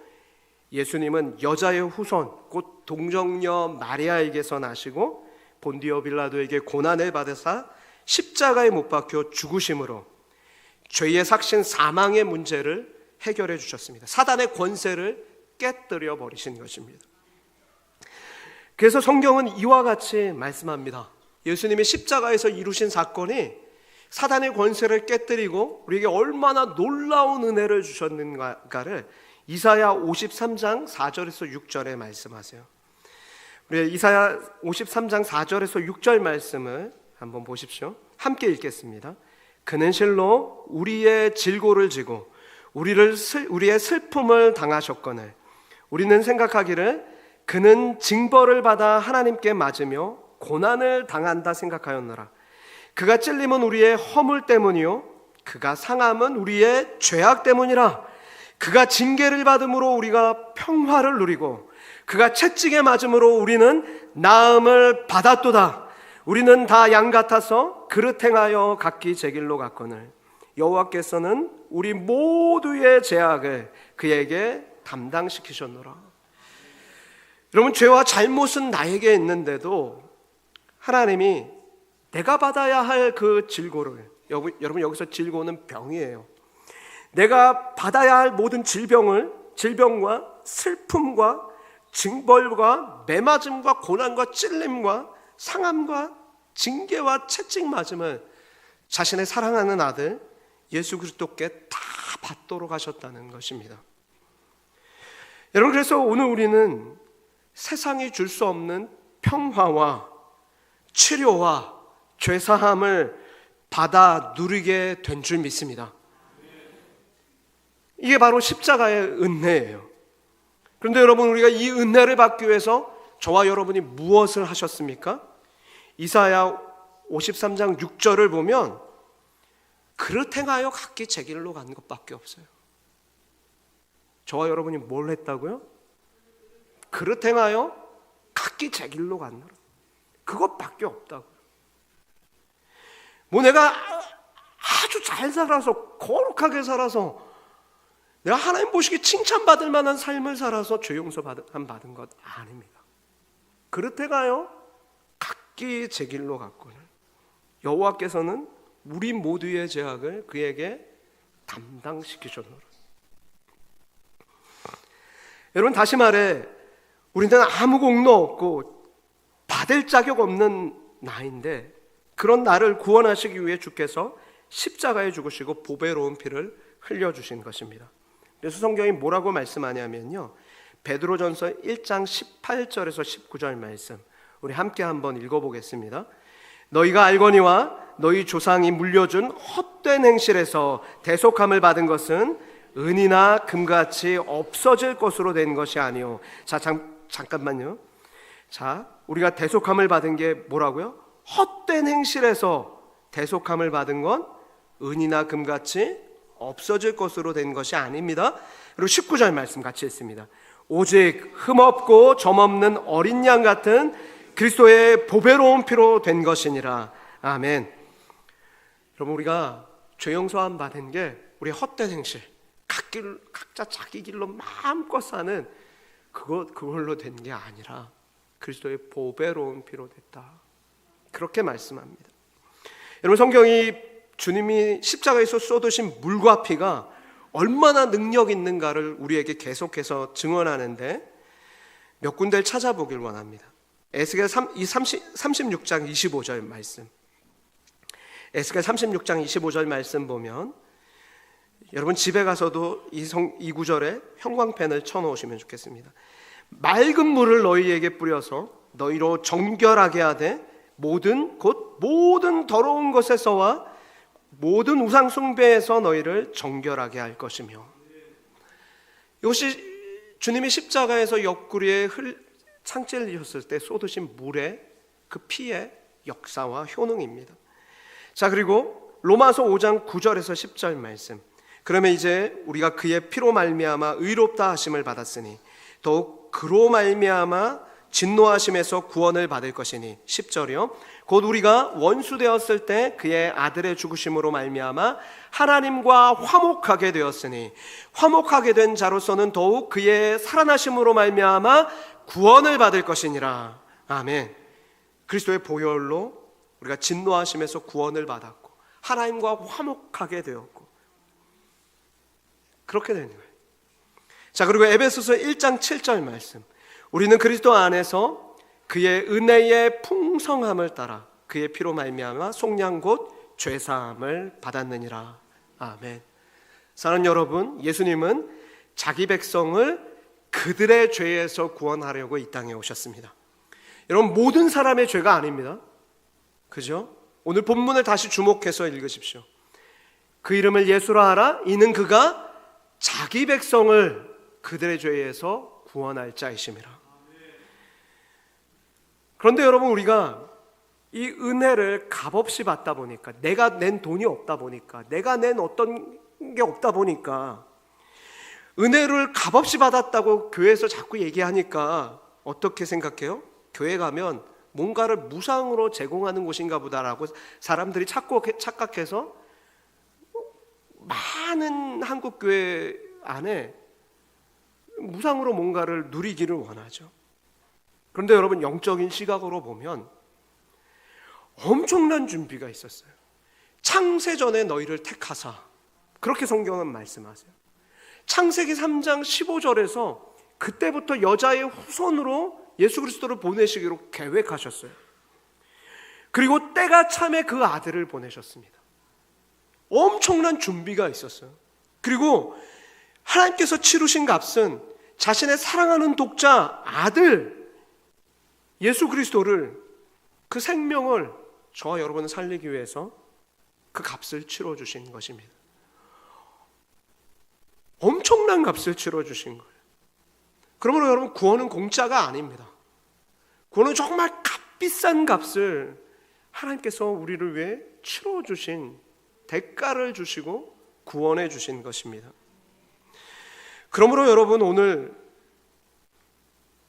예수님은 여자의 후손, 곧 동정녀 마리아에게서 나시고 본디오 빌라도에게 고난을 받으사 십자가에 못 박혀 죽으심으로 죄의 삭신 사망의 문제를 해결해 주셨습니다. 사단의 권세를 깨뜨려 버리신 것입니다. 그래서 성경은 이와 같이 말씀합니다. 예수님이 십자가에서 이루신 사건이 사단의 권세를 깨뜨리고 우리에게 얼마나 놀라운 은혜를 주셨는가를 이사야 53장 4절에서 6절에 말씀하세요. 우리 이사야 53장 4절에서 6절 말씀을 한번 보십시오. 함께 읽겠습니다. 그는 실로 우리의 질고를 지고 우리의 슬픔을 당하셨거늘 우리는 생각하기를 그는 징벌을 받아 하나님께 맞으며 고난을 당한다 생각하였노라. 그가 찔림은 우리의 허물 때문이요 그가 상함은 우리의 죄악 때문이라. 그가 징계를 받음으로 우리가 평화를 누리고 그가 채찍에 맞음으로 우리는 나음을 받았도다. 우리는 다 양 같아서 그릇 행하여 각기 제 길로 갔거늘 여호와께서는 우리 모두의 죄악을 그에게 담당시키셨노라. 여러분, 죄와 잘못은 나에게 있는데도 하나님이 내가 받아야 할 그 질고를, 여러분 여기서 질고는 병이에요. 내가 받아야 할 모든 질병과 슬픔과 징벌과 매맞음과 고난과 찔림과 상함과 징계와 채찍 맞음을 자신의 사랑하는 아들 예수 그리스도께 다 받도록 하셨다는 것입니다. 여러분, 그래서 오늘 우리는 세상이 줄 수 없는 평화와 치료와 죄사함을 받아 누리게 된 줄 믿습니다. 이게 바로 십자가의 은혜예요. 그런데 여러분, 우리가 이 은혜를 받기 위해서 저와 여러분이 무엇을 하셨습니까? 이사야 53장 6절을 보면 그릇 행하여 각기 제 길로 간 것밖에 없어요. 저와 여러분이 뭘 했다고요? 그릇 행하여 각기 제 길로 갔노라. 그것밖에 없다고요. 뭐 내가 아주 잘 살아서 거룩하게 살아서 내가 하나님 보시기에 칭찬받을 만한 삶을 살아서 죄 용서 받은 것 아닙니다. 그릇 행하여 각기 제 길로 갔거늘 여호와께서는 우리 모두의 죄악을 그에게 담당시키셨노라. 여러분, 다시 말해 우리는 아무 공로 없고 받을 자격 없는 나인데 그런 나를 구원하시기 위해 주께서 십자가에 죽으시고 보배로운 피를 흘려주신 것입니다. 그래서 성경이 뭐라고 말씀하냐면요, 베드로전서 1장 18절에서 19절 말씀 우리 함께 한번 읽어보겠습니다. 너희가 알거니와 너희 조상이 물려준 헛된 행실에서 대속함을 받은 것은 은이나 금같이 없어질 것으로 된 것이 아니요. 자, 잠깐만요. 자, 우리가 대속함을 받은 게 뭐라고요? 헛된 행실에서 대속함을 받은 건 은이나 금같이 없어질 것으로 된 것이 아닙니다. 그리고 19절 말씀 같이 읽습니다. 오직 흠없고 점없는 어린 양 같은 그리스도의 보배로운 피로 된 것이니라. 아멘. 여러분, 우리가 죄 용서함 받은 게 우리 헛된 행실, 각자 자기 길로 마음껏 사는 그걸로 된 게 아니라 그리스도의 보배로운 피로 됐다. 그렇게 말씀합니다. 여러분, 성경이 주님이 십자가에서 쏟으신 물과 피가 얼마나 능력 있는가를 우리에게 계속해서 증언하는데 몇 군데를 찾아보길 원합니다. 에스겔 36장 25절 말씀, 에스겔 36장 25절 말씀 보면 여러분 집에 가서도 이 구절에 형광펜을 쳐놓으시면 좋겠습니다. 맑은 물을 너희에게 뿌려서 너희로 정결하게 하되 모든 더러운 것에서와 모든 우상 숭배에서 너희를 정결하게 할 것이며, 이것이 주님이 십자가에서 옆구리에 상처를 입으셨을 때 쏟으신 물의 그 피의 역사와 효능입니다. 자, 그리고 로마서 5장 9절에서 10절 말씀, 그러면 이제 우리가 그의 피로 말미암아 의롭다 하심을 받았으니 더욱 그로 말미암아 진노하심에서 구원을 받을 것이니 10절이요 곧 우리가 원수 되었을 때 그의 아들의 죽으심으로 말미암아 하나님과 화목하게 되었으니 화목하게 된 자로서는 더욱 그의 살아나심으로 말미암아 구원을 받을 것이니라. 아멘. 그리스도의 보혈로 우리가 진노하심에서 구원을 받았고 하나님과 화목하게 되었고 그렇게 되는 거예요. 자, 그리고 에베소서 1장 7절 말씀, 우리는 그리스도 안에서 그의 은혜의 풍성함을 따라 그의 피로 말미암아 속량 곧 죄사함을 받았느니라. 아멘. 사랑하는 여러분, 예수님은 자기 백성을 그들의 죄에서 구원하려고 이 땅에 오셨습니다. 여러분, 모든 사람의 죄가 아닙니다. 그죠? 오늘 본문을 다시 주목해서 읽으십시오. 그 이름을 예수라 하라. 이는 그가 자기 백성을 그들의 죄에서 구원할 자이심이라. 그런데 여러분, 우리가 이 은혜를 값없이 받다 보니까, 내가 낸 돈이 없다 보니까, 내가 낸 어떤 게 없다 보니까 은혜를 값없이 받았다고 교회에서 자꾸 얘기하니까 어떻게 생각해요? 교회 가면 뭔가를 무상으로 제공하는 곳인가 보다라고 사람들이 착각해서 많은 한국 교회 안에 무상으로 뭔가를 누리기를 원하죠. 그런데 여러분, 영적인 시각으로 보면 엄청난 준비가 있었어요. 창세 전에 너희를 택하사, 그렇게 성경은 말씀하세요. 창세기 3장 15절에서 그때부터 여자의 후손으로 예수 그리스도를 보내시기로 계획하셨어요. 그리고 때가 참에 그 아들을 보내셨습니다. 엄청난 준비가 있었어요. 그리고 하나님께서 치르신 값은 자신의 사랑하는 독자 아들 예수 그리스도를, 그 생명을 저와 여러분을 살리기 위해서 그 값을 치러주신 것입니다. 엄청난 값을 치러주신 거예요. 그러므로 여러분, 구원은 공짜가 아닙니다. 그거는 정말 값비싼 값을 하나님께서 우리를 위해 치러주신, 대가를 주시고 구원해 주신 것입니다. 그러므로 여러분, 오늘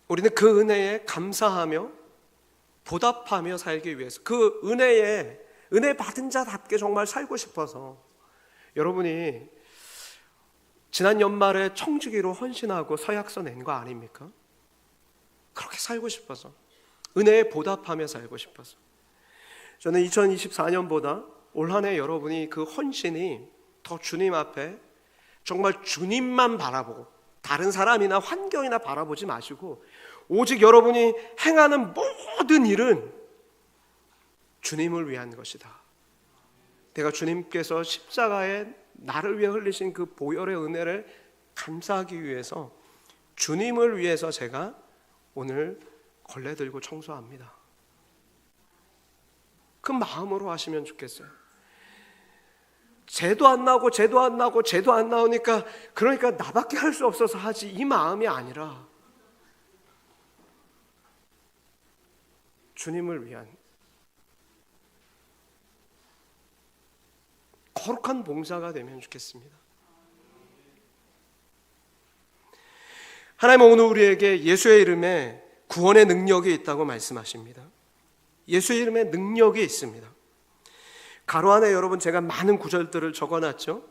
우리는 그 은혜에 감사하며 보답하며 살기 위해서, 그 은혜 받은 자답게 정말 살고 싶어서, 여러분이 지난 연말에 청주기로 헌신하고 서약서 낸 거 아닙니까? 그렇게 살고 싶어서, 은혜에 보답하며 살고 싶어서. 저는 2024년보다 올 한 해 여러분이 그 헌신이 더 주님 앞에 정말 주님만 바라보고 다른 사람이나 환경이나 바라보지 마시고, 오직 여러분이 행하는 모든 일은 주님을 위한 것이다. 내가 주님께서 십자가에 나를 위해 흘리신 그 보혈의 은혜를 감사하기 위해서, 주님을 위해서 제가 오늘 걸레 들고 청소합니다. 그 마음으로 하시면 좋겠어요. 죄도 안 나오니까 그러니까 나밖에 할 수 없어서 하지, 이 마음이 아니라 주님을 위한 거룩한 봉사가 되면 좋겠습니다. 하나님은 오늘 우리에게 예수의 이름에 구원의 능력이 있다고 말씀하십니다. 예수의 이름에 능력이 있습니다. 가로 안에 여러분 제가 많은 구절들을 적어놨죠.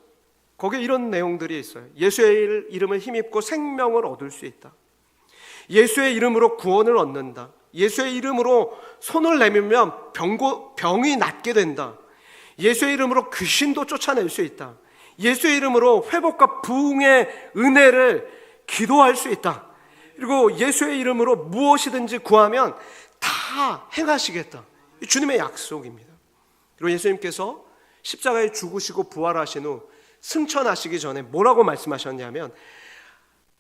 거기에 이런 내용들이 있어요. 예수의 이름을 힘입고 생명을 얻을 수 있다. 예수의 이름으로 구원을 얻는다. 예수의 이름으로 손을 내밀면 병이 낫게 된다. 예수의 이름으로 귀신도 쫓아낼 수 있다. 예수의 이름으로 회복과 부흥의 은혜를 기도할 수 있다. 그리고 예수의 이름으로 무엇이든지 구하면 다 행하시겠다. 주님의 약속입니다. 그리고 예수님께서 십자가에 죽으시고 부활하신 후 승천하시기 전에 뭐라고 말씀하셨냐면,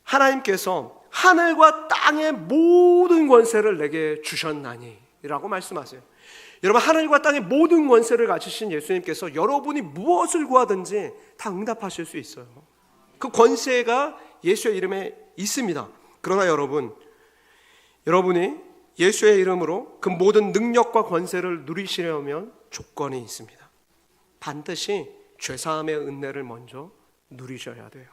하나님께서 하늘과 땅의 모든 권세를 내게 주셨나니 라고 말씀하세요. 여러분, 하늘과 땅의 모든 권세를 가지신 예수님께서 여러분이 무엇을 구하든지 다 응답하실 수 있어요. 그 권세가 예수의 이름에 있습니다. 그러나 여러분이 예수의 이름으로 그 모든 능력과 권세를 누리시려면 조건이 있습니다. 반드시 죄사함의 은혜를 먼저 누리셔야 돼요.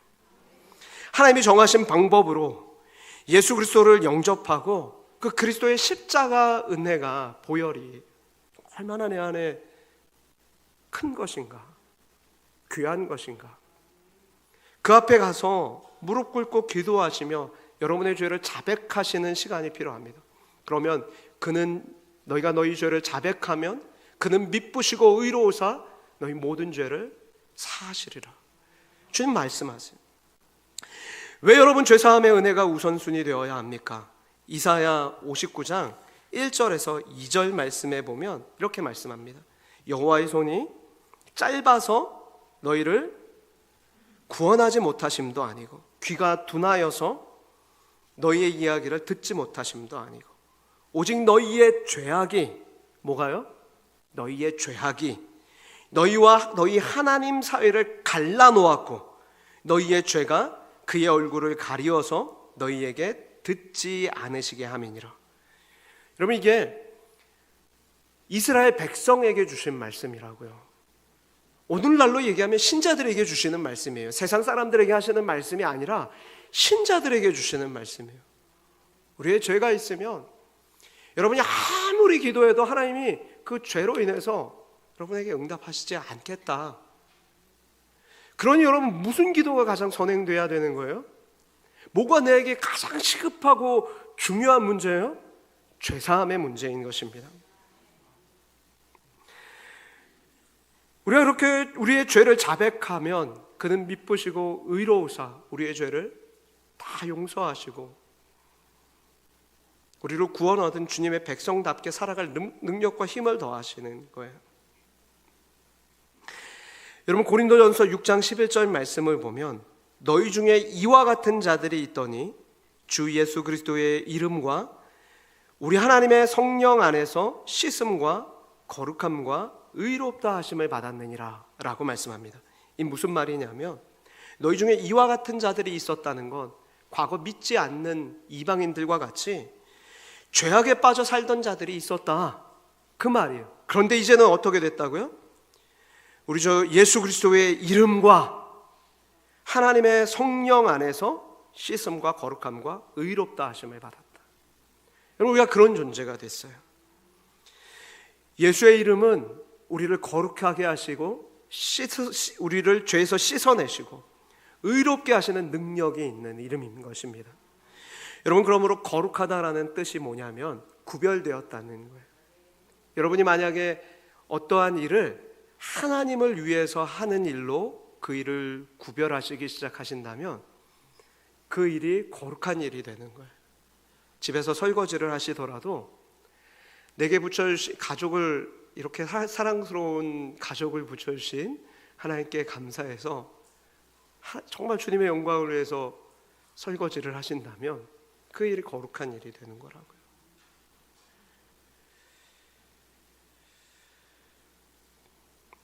하나님이 정하신 방법으로 예수 그리스도를 영접하고 그 그리스도의 십자가 은혜가, 보혈이 얼마나 내 안에 큰 것인가, 귀한 것인가, 그 앞에 가서 무릎 꿇고 기도하시며 여러분의 죄를 자백하시는 시간이 필요합니다. 그러면 너희가 너희 죄를 자백하면 그는 미쁘시고 의로우사 너희 모든 죄를 사하시리라. 주님 말씀하세요. 왜 여러분 죄사함의 은혜가 우선순위 되어야 합니까? 이사야 59장 1절에서 2절 말씀에 보면 이렇게 말씀합니다. 여호와의 손이 짧아서 너희를 구원하지 못하심도 아니고, 귀가 둔하여서 너희의 이야기를 듣지 못하심도 아니고, 오직 너희의 죄악이, 뭐가요? 너희의 죄악이 너희와 너희 하나님 사이를 갈라놓았고, 너희의 죄가 그의 얼굴을 가리어서 너희에게 듣지 않으시게 함이니라. 여러분, 이게 이스라엘 백성에게 주신 말씀이라고요. 오늘날로 얘기하면 신자들에게 주시는 말씀이에요. 세상 사람들에게 하시는 말씀이 아니라 신자들에게 주시는 말씀이에요. 우리의 죄가 있으면 여러분이 아무리 기도해도 하나님이 그 죄로 인해서 여러분에게 응답하시지 않겠다. 그러니 여러분, 무슨 기도가 가장 선행돼야 되는 거예요? 뭐가 내게 가장 시급하고 중요한 문제예요? 죄사함의 문제인 것입니다. 우리가 그렇게 우리의 죄를 자백하면 그는 미쁘시고 의로우사 우리의 죄를 다 용서하시고 우리를 구원 얻은 주님의 백성답게 살아갈 능력과 힘을 더하시는 거예요. 여러분, 고린도전서 6장 11절 말씀을 보면 너희 중에 이와 같은 자들이 있더니 주 예수 그리스도의 이름과 우리 하나님의 성령 안에서 씻음과 거룩함과 의롭다 하심을 받았느니라 라고 말씀합니다. 이 무슨 말이냐면, 너희 중에 이와 같은 자들이 있었다는 건 과거 믿지 않는 이방인들과 같이 죄악에 빠져 살던 자들이 있었다, 그 말이에요. 그런데 이제는 어떻게 됐다고요? 우리 저 예수 그리스도의 이름과 하나님의 성령 안에서 씻음과 거룩함과 의롭다 하심을 받았다. 여러분, 우리가 그런 존재가 됐어요. 예수의 이름은 우리를 거룩하게 하시고 우리를 죄에서 씻어내시고 의롭게 하시는 능력이 있는 이름인 것입니다. 여러분, 그러므로 거룩하다라는 뜻이 뭐냐면 구별되었다는 거예요. 여러분이 만약에 어떠한 일을 하나님을 위해서 하는 일로 그 일을 구별하시기 시작하신다면 그 일이 거룩한 일이 되는 거예요. 집에서 설거지를 하시더라도 내게 붙여주신 가족을, 이렇게 사랑스러운 가족을 붙여주신 하나님께 감사해서 정말 주님의 영광을 위해서 설거지를 하신다면 그 일이 거룩한 일이 되는 거라고요.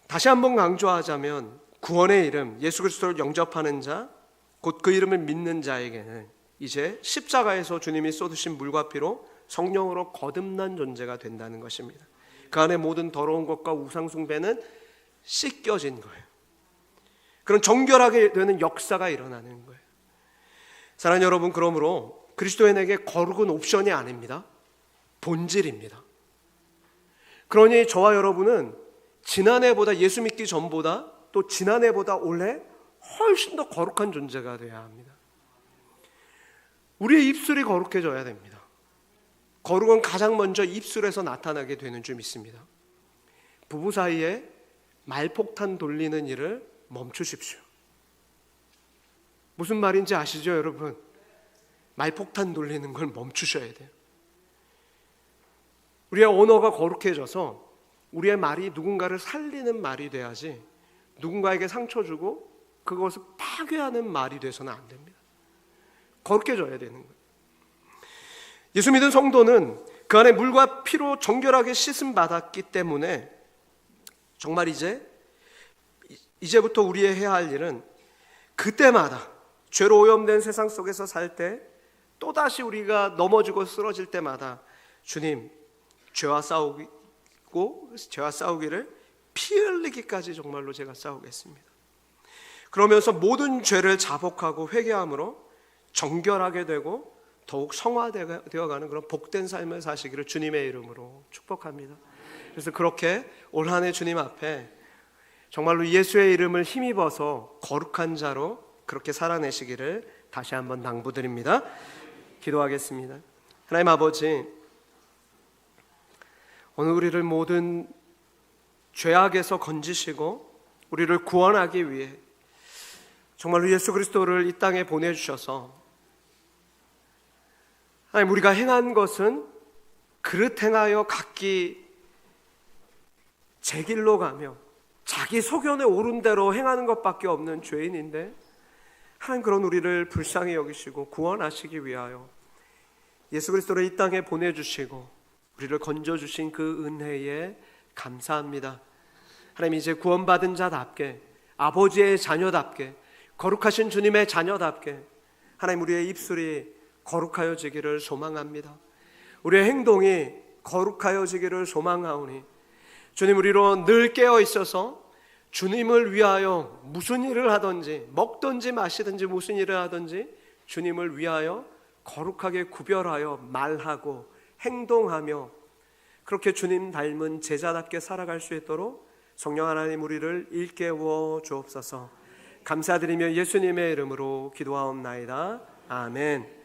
다시 한번 강조하자면 구원의 이름, 예수 그리스도를 영접하는 자, 곧 그 이름을 믿는 자에게는 이제 십자가에서 주님이 쏟으신 물과 피로 성령으로 거듭난 존재가 된다는 것입니다. 그 안에 모든 더러운 것과 우상 숭배는 씻겨진 거예요. 그런 정결하게 되는 역사가 일어나는 거예요. 사랑하는 여러분, 그러므로 그리스도인에게 거룩은 옵션이 아닙니다. 본질입니다. 그러니 저와 여러분은 지난해보다, 예수 믿기 전보다 또 지난해보다 올해 훨씬 더 거룩한 존재가 되어야 합니다. 우리의 입술이 거룩해져야 됩니다. 거룩은 가장 먼저 입술에서 나타나게 되는 줄 믿습니다. 부부 사이에 말폭탄 돌리는 일을 멈추십시오. 무슨 말인지 아시죠, 여러분? 말폭탄 돌리는 걸 멈추셔야 돼요. 우리의 언어가 거룩해져서 우리의 말이 누군가를 살리는 말이 돼야지, 누군가에게 상처 주고 그것을 파괴하는 말이 돼서는 안 됩니다. 거룩해져야 되는 거예요. 예수 믿은 성도는 그 안에 물과 피로 정결하게 씻음 받았기 때문에 정말 이제부터 우리의 해야 할 일은 그때마다 죄로 오염된 세상 속에서 살 때, 또다시 우리가 넘어지고 쓰러질 때마다 주님, 죄와 싸우기를 피 흘리기까지 정말로 제가 싸우겠습니다. 그러면서 모든 죄를 자복하고 회개함으로 정결하게 되고 더욱 성화되어가는 그런 복된 삶을 사시기를 주님의 이름으로 축복합니다. 그래서 그렇게 올 한 해 주님 앞에 정말로 예수의 이름을 힘입어서 거룩한 자로 그렇게 살아내시기를 다시 한번 당부드립니다. 기도하겠습니다. 하나님 아버지, 오늘 우리를 모든 죄악에서 건지시고 우리를 구원하기 위해 정말로 예수 그리스도를 이 땅에 보내주셔서, 하나님, 우리가 행한 것은 그릇 행하여 각기 제 길로 가며 자기 소견에 오른 대로 행하는 것밖에 없는 죄인인데, 하나님, 그런 우리를 불쌍히 여기시고 구원하시기 위하여 예수 그리스도를 이 땅에 보내주시고 우리를 건져주신 그 은혜에 감사합니다. 하나님, 이제 구원받은 자답게, 아버지의 자녀답게, 거룩하신 주님의 자녀답게 하나님, 우리의 입술이 거룩하여지기를 소망합니다. 우리의 행동이 거룩하여지기를 소망하오니 주님, 우리로 늘 깨어 있어서 주님을 위하여 무슨 일을 하든지, 먹든지 마시든지 무슨 일을 하든지 주님을 위하여 거룩하게 구별하여 말하고 행동하며 그렇게 주님 닮은 제자답게 살아갈 수 있도록 성령 하나님, 우리를 일깨워 주옵소서. 감사드리며 예수님의 이름으로 기도하옵나이다. 아멘.